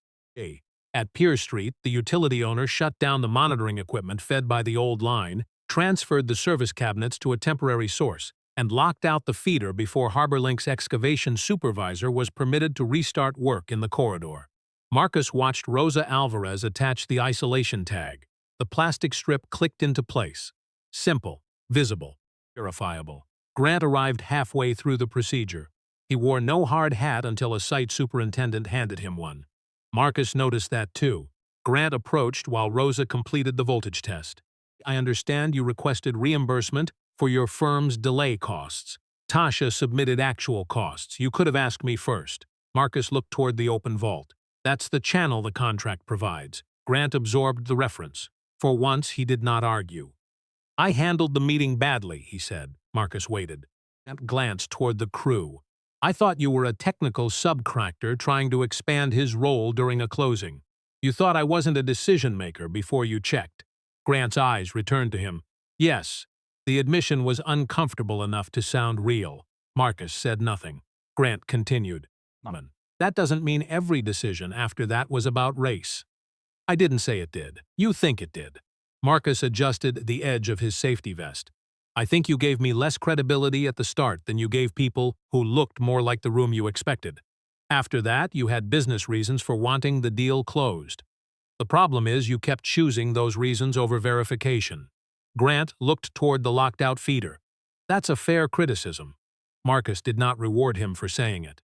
At Pier Street, the utility owner shut down the monitoring equipment fed by the old line, transferred the service cabinets to a temporary source, and locked out the feeder before HarborLink's excavation supervisor was permitted to restart work in the corridor. Marcus watched Rosa Alvarez attach the isolation tag. The plastic strip clicked into place. Simple, visible, verifiable. Grant arrived halfway through the procedure. He wore no hard hat until a site superintendent handed him one. Marcus noticed that too. Grant approached while Rosa completed the voltage test. "I understand you requested reimbursement for your firm's delay costs." Tasha submitted actual costs. "You could have asked me first." Marcus looked toward the open vault. "That's the channel the contract provides." Grant absorbed the reference. For once, he did not argue. "I handled the meeting badly," he said. Marcus waited. Grant glanced toward the crew. "I thought you were a technical subcontractor trying to expand his role during a closing. You thought I wasn't a decision-maker before you checked." Grant's eyes returned to him. "Yes." The admission was uncomfortable enough to sound real. Marcus said nothing. Grant continued. "That doesn't mean every decision after that was about race." "I didn't say it did. You think it did." Marcus adjusted the edge of his safety vest. "I think you gave me less credibility at the start than you gave people who looked more like the room you expected. After that, you had business reasons for wanting the deal closed. The problem is you kept choosing those reasons over verification." Grant looked toward the locked-out feeder. "That's a fair criticism." Marcus did not reward him for saying it.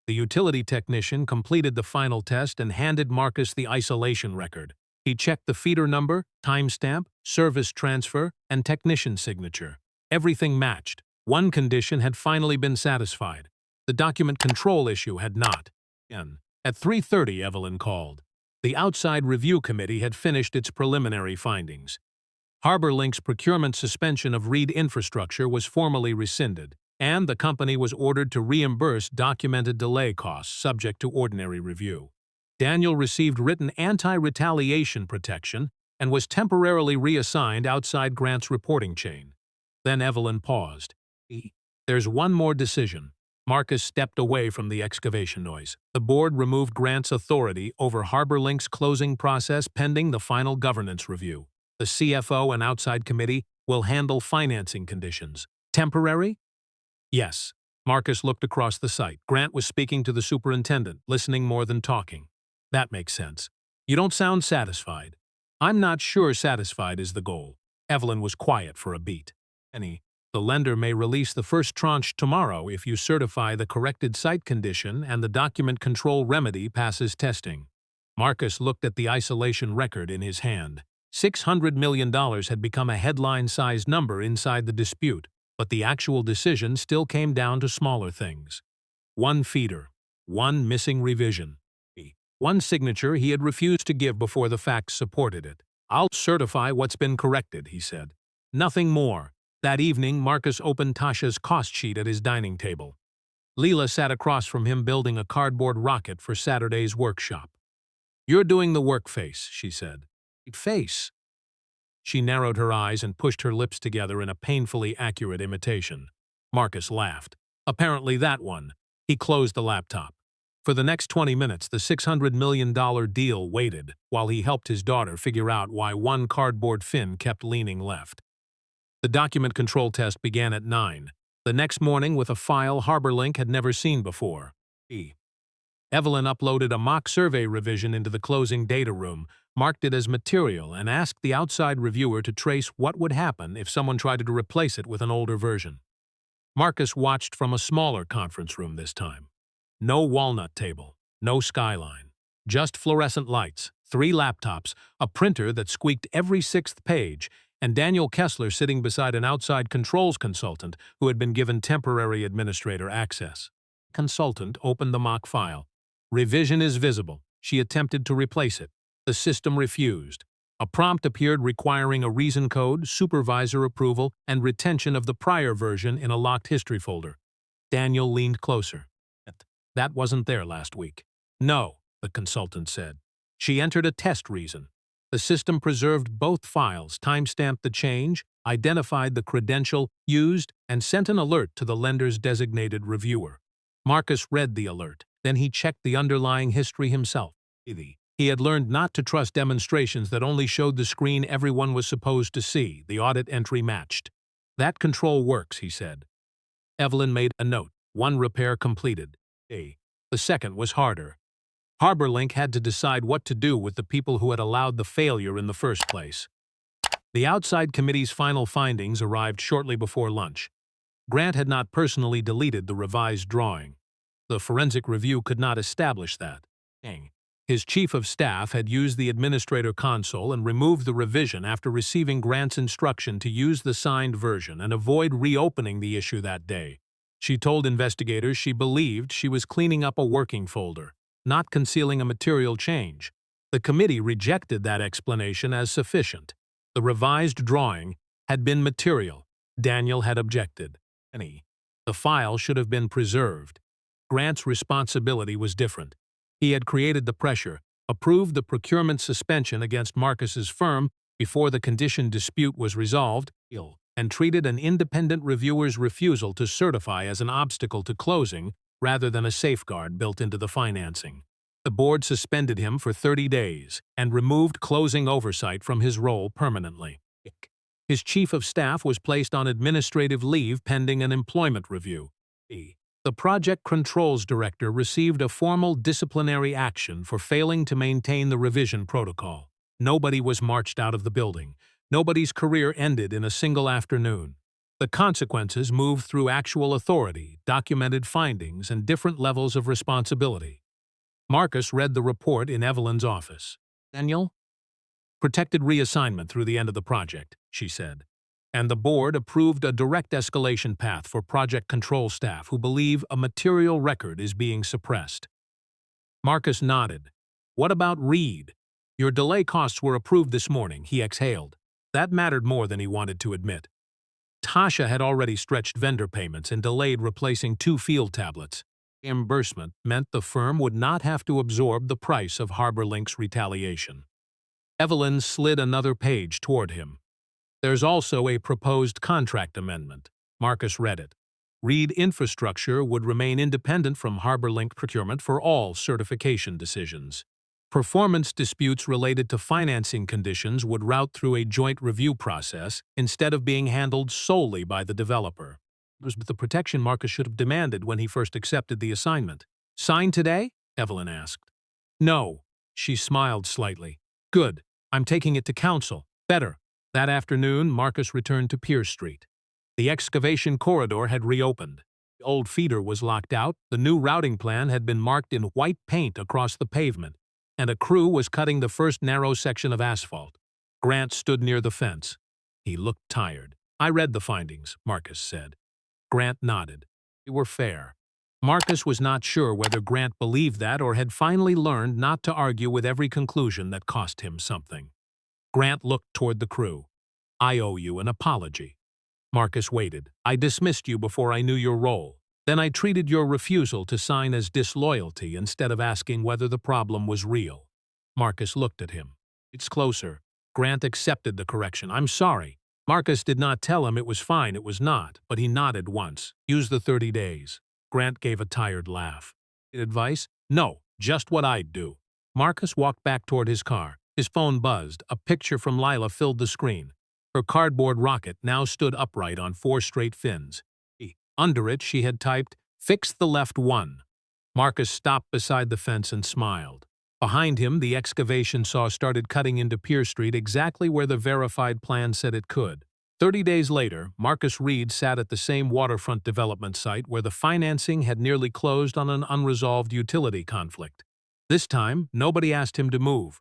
The utility technician completed the final test and handed Marcus the isolation record. He checked the feeder number, timestamp, service transfer, and technician signature. Everything matched. One condition had finally been satisfied. The document control issue had not. At 3:30, Evelyn called. The outside review committee had finished its preliminary findings. HarborLink's procurement suspension of Reed infrastructure was formally rescinded, and the company was ordered to reimburse documented delay costs subject to ordinary review. Daniel received written anti-retaliation protection and was temporarily reassigned outside Grant's reporting chain. Then Evelyn paused. "There's one more decision." Marcus stepped away from the excavation noise. The board removed Grant's authority over HarborLink's closing process pending the final governance review. The CFO and outside committee will handle financing conditions. Temporary? Yes. Marcus looked across the site. Grant was speaking to the superintendent, listening more than talking. That makes sense. You don't sound satisfied. I'm not sure satisfied is the goal. Evelyn was quiet for a beat. The lender may release the first tranche tomorrow if you certify the corrected site condition and the document control remedy passes testing. Marcus looked at the isolation record in his hand. $600 million had become a headline-sized number inside the dispute, but the actual decision still came down to smaller things. One feeder, one missing revision, one signature he had refused to give before the facts supported it. I'll certify what's been corrected, he said. Nothing more. That evening, Marcus opened Tasha's cost sheet at his dining table. Leela sat across from him building a cardboard rocket for Saturday's workshop. You're doing the work face, she said. Face? She narrowed her eyes and pushed her lips together in a painfully accurate imitation. Marcus laughed. Apparently that one. He closed the laptop. For the next 20 minutes, the $600 million deal waited while he helped his daughter figure out why one cardboard fin kept leaning left. The document control test began at 9, the next morning with a file HarborLink had never seen before. Evelyn uploaded a mock survey revision into the closing data room, marked it as material, and asked the outside reviewer to trace what would happen if someone tried to replace it with an older version. Marcus watched from a smaller conference room this time. No walnut table, no skyline. Just fluorescent lights, 3 laptops, a printer that squeaked every 6th page, and Daniel Kessler sitting beside an outside controls consultant who had been given temporary administrator access. Consultant opened the mock file. Revision is visible. She attempted to replace it. The system refused. A prompt appeared requiring a reason code, supervisor approval, and retention of the prior version in a locked history folder. Daniel leaned closer. That wasn't there last week. No, the consultant said. She entered a test reason. The system preserved both files, timestamped the change, identified the credential used, and sent an alert to the lender's designated reviewer. Marcus read the alert. Then he checked the underlying history himself. He had learned not to trust demonstrations that only showed the screen everyone was supposed to see. The audit entry matched. That control works, he said. Evelyn made a note. 1 repair completed. The second was harder. HarborLink had to decide what to do with the people who had allowed the failure in the first place. The outside committee's final findings arrived shortly before lunch. Grant had not personally deleted the revised drawing. The forensic review could not establish that. His chief of staff had used the administrator console and removed the revision after receiving Grant's instruction to use the signed version and avoid reopening the issue that day. She told investigators she believed she was cleaning up a working folder, not concealing a material change. The committee rejected that explanation as sufficient. The revised drawing had been material. Daniel had objected. The file should have been preserved. Grant's responsibility was different. He had created the pressure, approved the procurement suspension against Marcus's firm before the condition dispute was resolved, and treated an independent reviewer's refusal to certify as an obstacle to closing rather than a safeguard built into the financing. The board suspended him for 30 days and removed closing oversight from his role permanently. His chief of staff was placed on administrative leave pending an employment review. The project controls director received a formal disciplinary action for failing to maintain the revision protocol. Nobody was marched out of the building. Nobody's career ended in a single afternoon. The consequences moved through actual authority, documented findings, and different levels of responsibility. Marcus read the report in Evelyn's office. Daniel? Protected reassignment through the end of the project, she said. And the board approved a direct escalation path for project control staff who believe a material record is being suppressed. Marcus nodded. What about Reed? Your delay costs were approved this morning, he exhaled. That mattered more than he wanted to admit. Tasha had already stretched vendor payments and delayed replacing 2 field tablets. Reimbursement meant the firm would not have to absorb the price of HarborLink's retaliation. Evelyn slid another page toward him. There's also a proposed contract amendment. Marcus read it. Reed Infrastructure would remain independent from HarborLink procurement for all certification decisions. Performance disputes related to financing conditions would route through a joint review process instead of being handled solely by the developer. It was the protection Marcus should have demanded when he first accepted the assignment. Sign today? Evelyn asked. No. She smiled slightly. Good. I'm taking it to council. Better. That afternoon, Marcus returned to Pierce Street. The excavation corridor had reopened. The old feeder was locked out, the new routing plan had been marked in white paint across the pavement, and a crew was cutting the first narrow section of asphalt. Grant stood near the fence. He looked tired. I read the findings, Marcus said. Grant nodded. They were fair. Marcus was not sure whether Grant believed that or had finally learned not to argue with every conclusion that cost him something. Grant looked toward the crew. I owe you an apology. Marcus waited. I dismissed you before I knew your role. Then I treated your refusal to sign as disloyalty instead of asking whether the problem was real. Marcus looked at him. It's closer. Grant accepted the correction. I'm sorry. Marcus did not tell him it was fine, it was not, but he nodded once. Use the 30 days. Grant gave a tired laugh. Advice? No, just what I'd do. Marcus walked back toward his car. His phone buzzed. A picture from Lila filled the screen. Her cardboard rocket now stood upright on 4 straight fins. Under it, she had typed, "Fix the left one." Marcus stopped beside the fence and smiled. Behind him, the excavation saw started cutting into Pierce Street exactly where the verified plan said it could. 30 days later, Marcus Reed sat at the same waterfront development site where the financing had nearly closed on an unresolved utility conflict. This time, nobody asked him to move.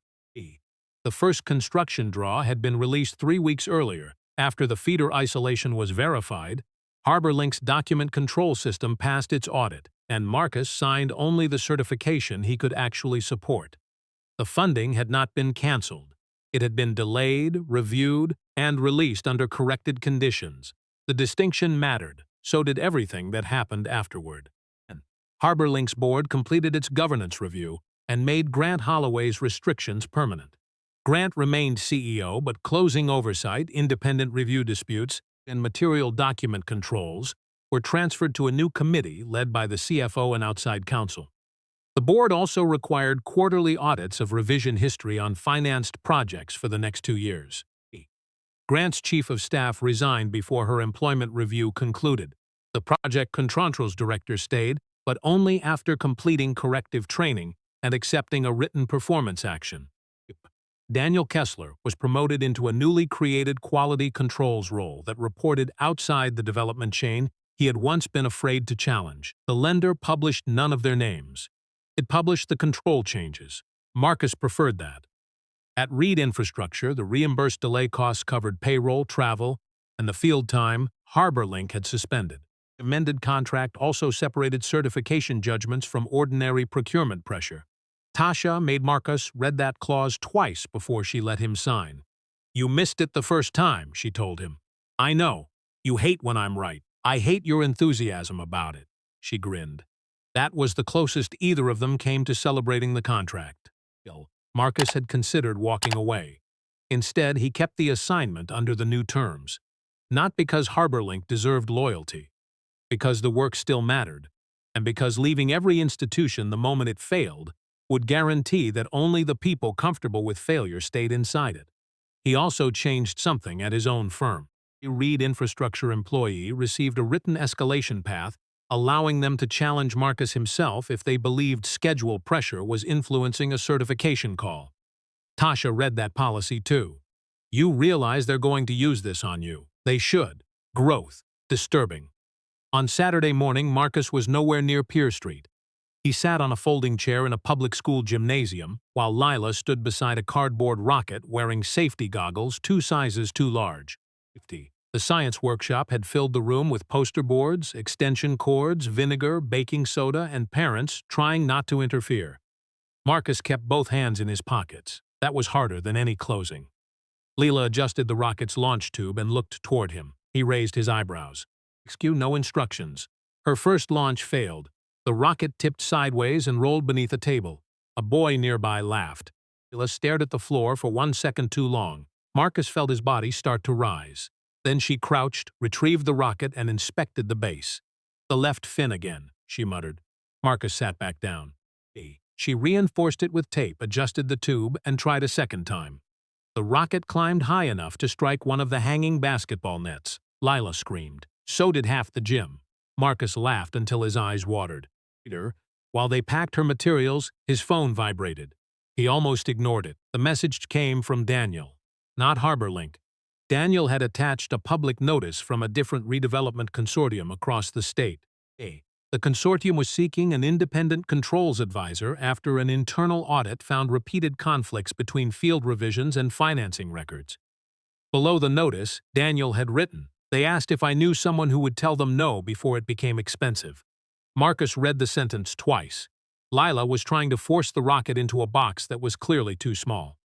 The first construction draw had been released 3 weeks earlier. After the feeder isolation was verified, HarborLink's document control system passed its audit, and Marcus signed only the certification he could actually support. The funding had not been canceled. It had been delayed, reviewed, and released under corrected conditions. The distinction mattered. So did everything that happened afterward. HarborLink's board completed its governance review and made Grant Holloway's restrictions permanent. Grant remained CEO, but closing oversight, independent review disputes, and material document controls were transferred to a new committee led by the CFO and outside counsel. The board also required quarterly audits of revision history on financed projects for the next 2 years. Grant's chief of staff resigned before her employment review concluded. The project controls director stayed, but only after completing corrective training and accepting a written performance action. Daniel Kessler was promoted into a newly created quality controls role that reported outside the development chain he had once been afraid to challenge. The lender published none of their names. It published the control changes. Marcus preferred that. At Reed Infrastructure, the reimbursed delay costs covered payroll, travel, and the field time HarborLink had suspended. The amended contract also separated certification judgments from ordinary procurement pressure. Tasha made Marcus read that clause twice before she let him sign. You missed it the first time, she told him. I know. You hate when I'm right. I hate your enthusiasm about it. She grinned. That was the closest either of them came to celebrating the contract. Marcus had considered walking away. Instead, he kept the assignment under the new terms. Not because HarborLink deserved loyalty, because the work still mattered, and because leaving every institution the moment it failed would guarantee that only the people comfortable with failure stayed inside it. He also changed something at his own firm. A Reed Infrastructure employee received a written escalation path, allowing them to challenge Marcus himself if they believed schedule pressure was influencing a certification call. Tasha read that policy too. You realize they're going to use this on you. They should. Growth. Disturbing. On Saturday morning, Marcus was nowhere near Pierce Street. He sat on a folding chair in a public school gymnasium, while Lila stood beside a cardboard rocket wearing safety goggles 2 sizes too large. The science workshop had filled the room with poster boards, extension cords, vinegar, baking soda, and parents trying not to interfere. Marcus kept both hands in his pockets. That was harder than any closing. Leela adjusted the rocket's launch tube and looked toward him. He raised his eyebrows. Excuse no instructions. Her first launch failed. The rocket tipped sideways and rolled beneath a table. A boy nearby laughed. Leela stared at the floor for 1 second too long. Marcus felt his body start to rise. Then she crouched, retrieved the rocket, and inspected the base. The left fin again, she muttered. Marcus sat back down. She reinforced it with tape, adjusted the tube, and tried a second time. The rocket climbed high enough to strike one of the hanging basketball nets. Lila screamed. So did half the gym. Marcus laughed until his eyes watered. Later, while they packed her materials, his phone vibrated. He almost ignored it. The message came from Daniel, not HarborLink. Daniel had attached a public notice from a different redevelopment consortium across the state. The consortium was seeking an independent controls advisor after an internal audit found repeated conflicts between field revisions and financing records. Below the notice, Daniel had written, "They asked if I knew someone who would tell them no before it became expensive." Marcus read the sentence twice. Lila was trying to force the rocket into a box that was clearly too small.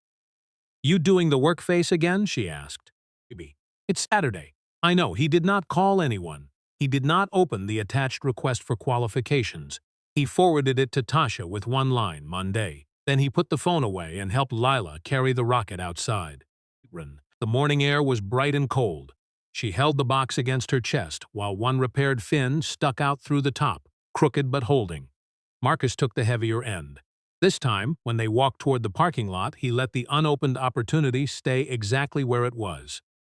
"You doing the work face again?" she asked. "Maybe. It's Saturday." I know, he did not call anyone. He did not open the attached request for qualifications. He forwarded it to Tasha with one line, Monday. Then he put the phone away and helped Lila carry the rocket outside. The morning air was bright and cold. She held the box against her chest while one repaired fin stuck out through the top, crooked but holding. Marcus took the heavier end. This time, when they walked toward the parking lot, he let the unopened opportunity stay exactly where it was.